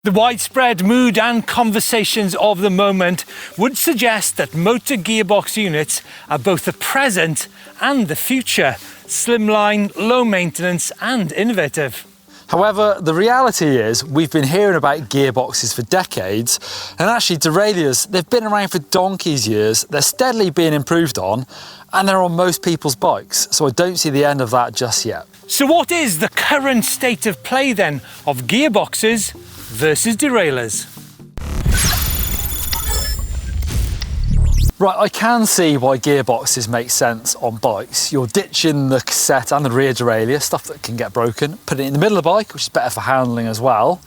The widespread mood and conversations of the moment would suggest that motor gearbox units are both the present and the future, slimline, low maintenance and innovative. However, the reality is we've been hearing about gearboxes for decades, and actually derailleurs, they've been around for donkey's years, they're steadily being improved on, and they're on most people's bikes, so I don't see the end of that just yet. So what is the current state of play then of gearboxes versus derailleurs? Right, I can see why gearboxes make sense on bikes. You're ditching the cassette and the rear derailleur, stuff that can get broken, put it in the middle of the bike, which is better for handling as well.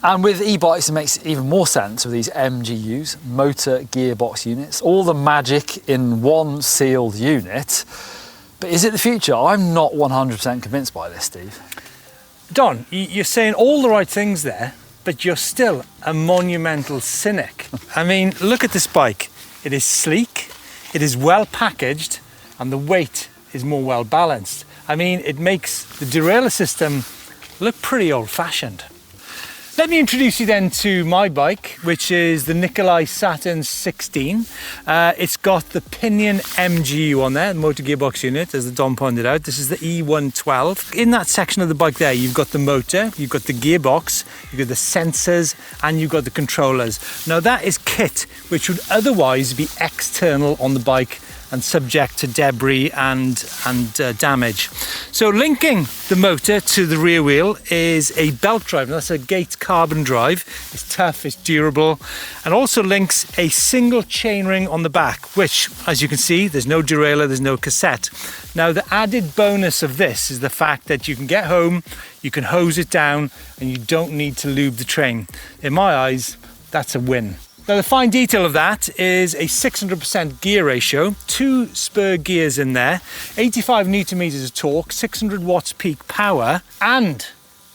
And with e-bikes, it makes even more sense with these MGUs, motor gearbox units, all the magic in one sealed unit. But is it the future? I'm not 100% convinced by this, Steve. Don, you're saying all the right things there, but you're still a monumental cynic. I mean, look at this bike. It is sleek, it is well packaged, and the weight is more well balanced. I mean, it makes the derailleur system look pretty old-fashioned. Let me introduce you then to my bike, which is the Nikolai Saturn 16. It's got the pinion MGU on there, the motor gearbox unit, as the Don pointed out. This is the E112. In that section of the bike there, you've got the motor, you've got the gearbox, you've got the sensors, and you've got the controllers. Now that is kit, which would otherwise be external on the bike and subject to debris and damage. So linking the motor to the rear wheel is a belt drive. Now that's a Gate carbon drive. It's tough, it's durable, and also links a single chainring on the back, which, as you can see, there's no derailleur, there's no cassette. Now the added bonus of this is the fact that you can get home, you can hose it down, and you don't need to lube the train. In my eyes, that's a win. Now the fine detail of that is a 600% gear ratio, 2 spur gears in there, 85 Newton meters of torque, 600 watts peak power, and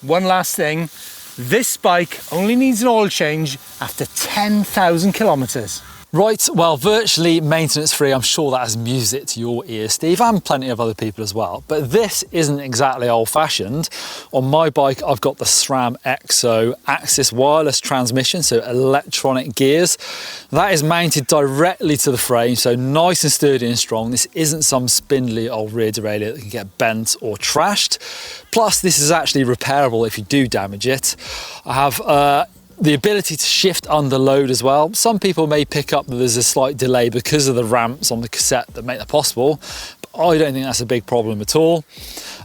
one last thing, this bike only needs an oil change after 10,000 kilometers. Right, well, virtually maintenance free, I'm sure that has music to your ears, Steve, and plenty of other people as well. But this isn't exactly old fashioned. On my bike, I've got the SRAM EXO Axis wireless transmission, so electronic gears. That is mounted directly to the frame, so nice and sturdy and strong. This isn't some spindly old rear derailleur that can get bent or trashed. Plus, this is actually repairable if you do damage it. I have the ability to shift under load as well. Some people may pick up that there's a slight delay because of the ramps on the cassette that make that possible, but I don't think that's a big problem at all.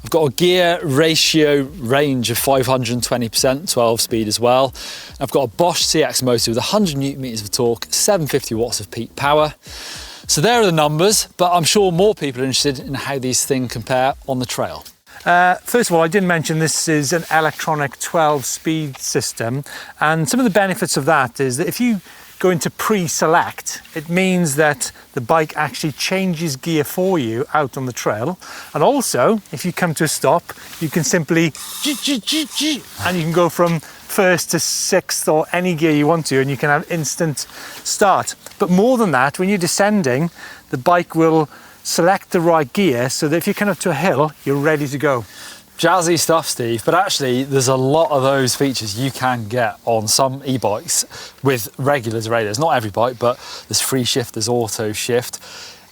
I've got a gear ratio range of 520%, 12 speed as well. I've got a Bosch CX motor with 100 Newton meters of torque, 750 watts of peak power. So there are the numbers, but I'm sure more people are interested in how these things compare on the trail. First of all, I didn't mention this is an electronic 12-speed system, and some of the benefits of that is that if you go into pre-select, it means that the bike actually changes gear for you out on the trail. And also, if you come to a stop, you can simply and you can go from first to sixth or any gear you want to, and you can have instant start. But more than that, when you're descending, the bike will select the right gear so that if you come up to a hill, you're ready to go. Jazzy stuff, Steve, but actually there's a lot of those features you can get on some e-bikes with regular derailleurs. Not every bike, but there's free shift, there's auto shift.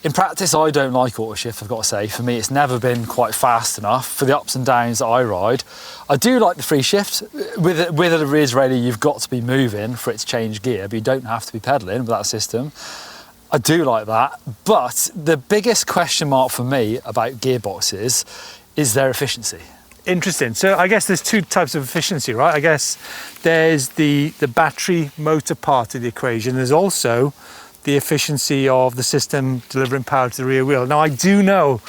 In practice, I don't like auto shift, I've got to say. For me, it's never been quite fast enough for the ups and downs that I ride. I do like the free shift. With a rear derailleur, you've got to be moving for it to change gear, but you don't have to be pedaling with that system. I do like that, but the biggest question mark for me about gearboxes is their efficiency. Interesting. So I guess there's two types of efficiency, right? I guess there's the battery motor part of the equation. There's also the efficiency of the system delivering power to the rear wheel. Now I do know,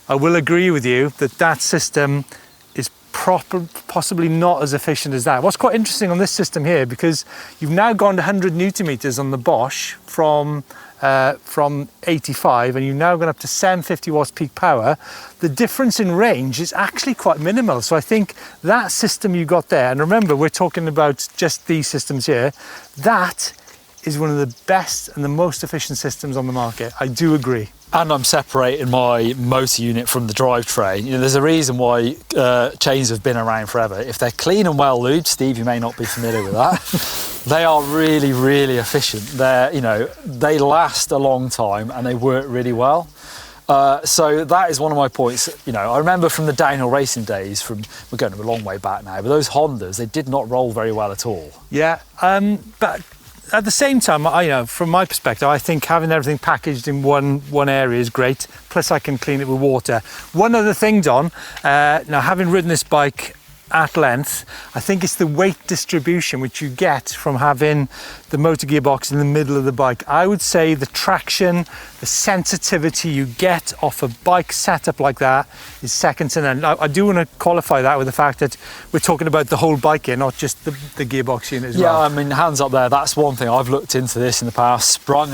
I will agree with you, that system is possibly not as efficient as that. What's quite interesting on this system here, because you've now gone to 100 Newton meters on the Bosch from 85, and you've now gone up to 750 watts peak power, the difference in range is actually quite minimal. So I think that system you got there, and remember we're talking about just these systems here, that is one of the best and the most efficient systems on the market. I do agree. And I'm separating my motor unit from the drivetrain. You know, there's a reason why chains have been around forever. If they're clean and well lubed, Steve, you may not be familiar with that, they are really, really efficient. They last a long time and they work really well. So that is one of my points. You know, I remember from the downhill racing days, we're going a long way back now, but those Hondas, they did not roll very well at all. Yeah, but at the same time, from my perspective, I think having everything packaged in one area is great. Plus, I can clean it with water. One other thing, Don. Now, having ridden this bike at length, I think it's the weight distribution which you get from having the motor gearbox in the middle of the bike. I would say the traction, the sensitivity you get off a bike setup like that is second to none. I do want to qualify that with the fact that we're talking about the whole bike here, not just the gearbox unit as well. Yeah, I mean, hands up there, that's one thing. I've looked into this in the past, sprung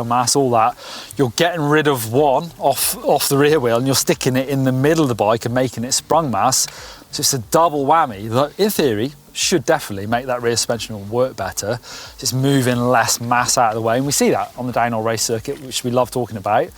mass, all that. You're getting rid of one off the rear wheel and you're sticking it in the middle of the bike and making it sprung mass. So it's a double whammy that, in theory, should definitely make that rear suspension work better. Just moving less mass out of the way. And we see that on the downhill race circuit, which we love talking about.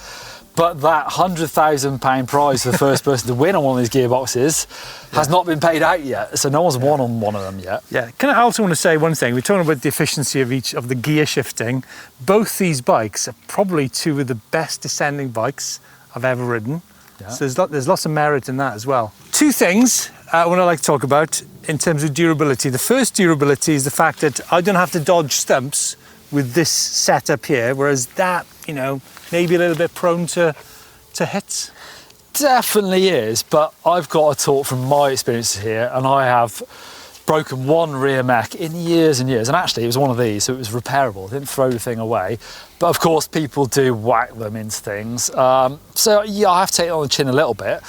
But that £100,000 prize for the first person to win on one of these gearboxes has not been paid out yet. So no one's won on one of them yet. Yeah. Can I also want to say one thing? We're talking about the efficiency of each of the gear shifting. Both these bikes are probably two of the best descending bikes I've ever ridden. Yeah. So there's lots of merit in that as well. Two things I would like to talk about in terms of durability. The first durability is the fact that I don't have to dodge stumps with this setup here, whereas that, maybe a little bit prone to hits. Definitely is, but I've got to talk from my experiences here, and I have broken one rear mech in years and years, and actually it was one of these, so it was repairable. I didn't throw the thing away, but of course people do whack them into things. So yeah, I have to take it on the chin a little bit,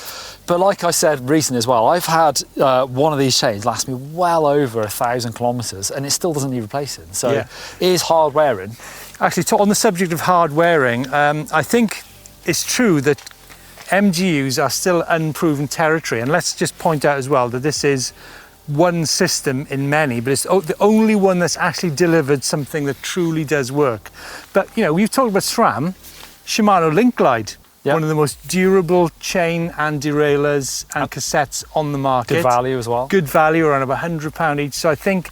but like I said recently as well, I've had one of these chains last me well over 1,000 kilometers, and it still doesn't need replacing. So yeah. It is hard wearing. Actually, on the subject of hard wearing, I think it's true that MGUs are still unproven territory, and let's just point out as well that this is one system in many, but it's the only one that's actually delivered something that truly does work. But we've talked about SRAM, Shimano Link Glide, yep. One of the most durable chain and derailleurs and cassettes on the market. Good value as well. Good value, around about £100 each. So I think,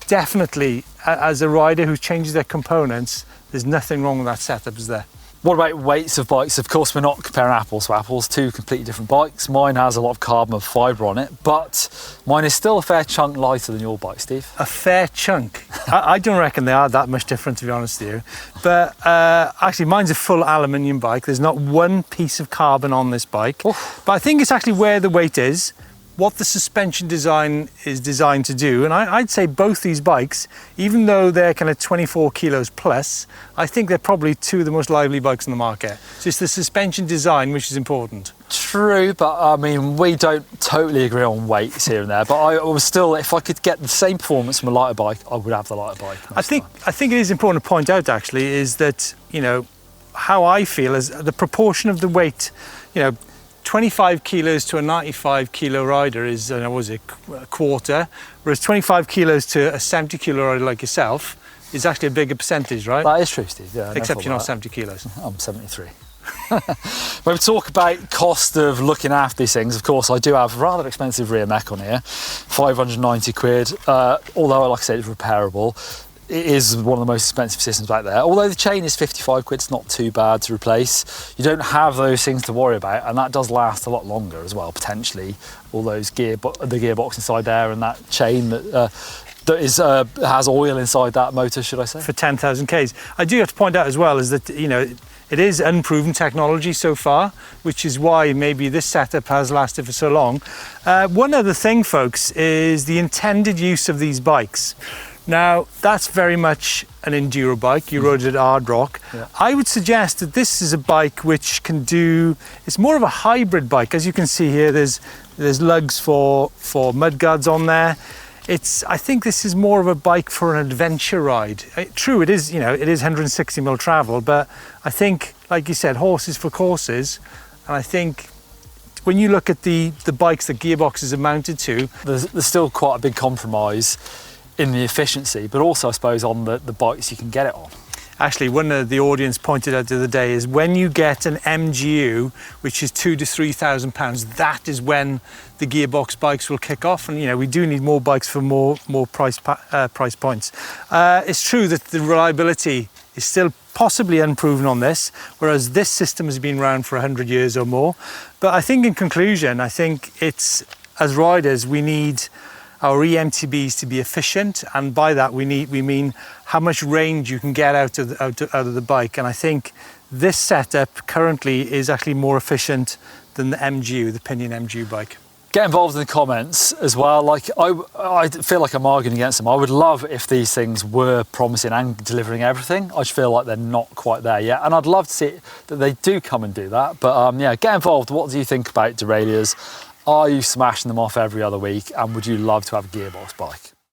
definitely as a rider who changes their components, there's nothing wrong with that setup, is there? What about weights of bikes? Of course, we're not comparing apples to apples, two completely different bikes. Mine has a lot of carbon fibre on it, but mine is still a fair chunk lighter than your bike, Steve. A fair chunk? I don't reckon they are that much different, to be honest with you. But actually, mine's a full aluminium bike. There's not one piece of carbon on this bike. Oof. But I think it's actually where the weight is, what the suspension design is designed to do. And I'd say both these bikes, even though they're kind of 24 kilos plus, I think they're probably two of the most lively bikes on the market. So it's the suspension design which is important. True, but I mean, we don't totally agree on weights here and there, but I was still, if I could get the same performance from a lighter bike, I would have the lighter bike. I think it is important to point out actually is that, how I feel is the proportion of the weight, 25 kilos to a 95 kilo rider is, a quarter, whereas 25 kilos to a 70 kilo rider like yourself is actually a bigger percentage, right? That is true, Steve. Yeah, except you're not 70 kilos. I'm 73. When we talk about cost of looking after these things, of course, I do have a rather expensive rear mech on here, 590 quid, although, like I said, it's repairable. It is one of the most expensive systems out there. Although the chain is 55 quid, it's not too bad to replace. You don't have those things to worry about, and that does last a lot longer as well, potentially. All those the gearbox inside there and that chain that has oil inside that motor, should I say? For 10,000 Ks. I do have to point out as well is that, it is unproven technology so far, which is why maybe this setup has lasted for so long. One other thing, folks, is the intended use of these bikes. Now, that's very much an enduro bike. You rode it at Hard Rock. Yeah. I would suggest that this is a bike which can it's more of a hybrid bike. As you can see here, there's lugs for mudguards on there. I think this is more of a bike for an adventure ride. True, it is 160mm travel, but I think, like you said, horses for courses. And I think when you look at the bikes that Gearboxes are mounted to, there's still quite a big compromise in the efficiency, but also I suppose on the bikes you can get it on. Actually, one of the audience pointed out the other day is when you get an MGU, which is £2,000 to £3,000, that is when the gearbox bikes will kick off. And you know, we do need more bikes for more price points. It's true that the reliability is still possibly unproven on this, whereas this system has been around for 100 years or more. But I think in conclusion, I think it's, as riders, we need our eMTBs to be efficient, and by that we mean how much range you can get out of the bike. And I think this setup currently is actually more efficient than the MGU, the pinion MGU bike. Get involved in the comments as well. Like I feel like I'm arguing against them. I would love if these things were promising and delivering everything. I just feel like they're not quite there yet, and I'd love to see that they do come and do that. But yeah, get involved. What do you think about derailleurs? Are you smashing them off every other week, and would you love to have a gearbox bike?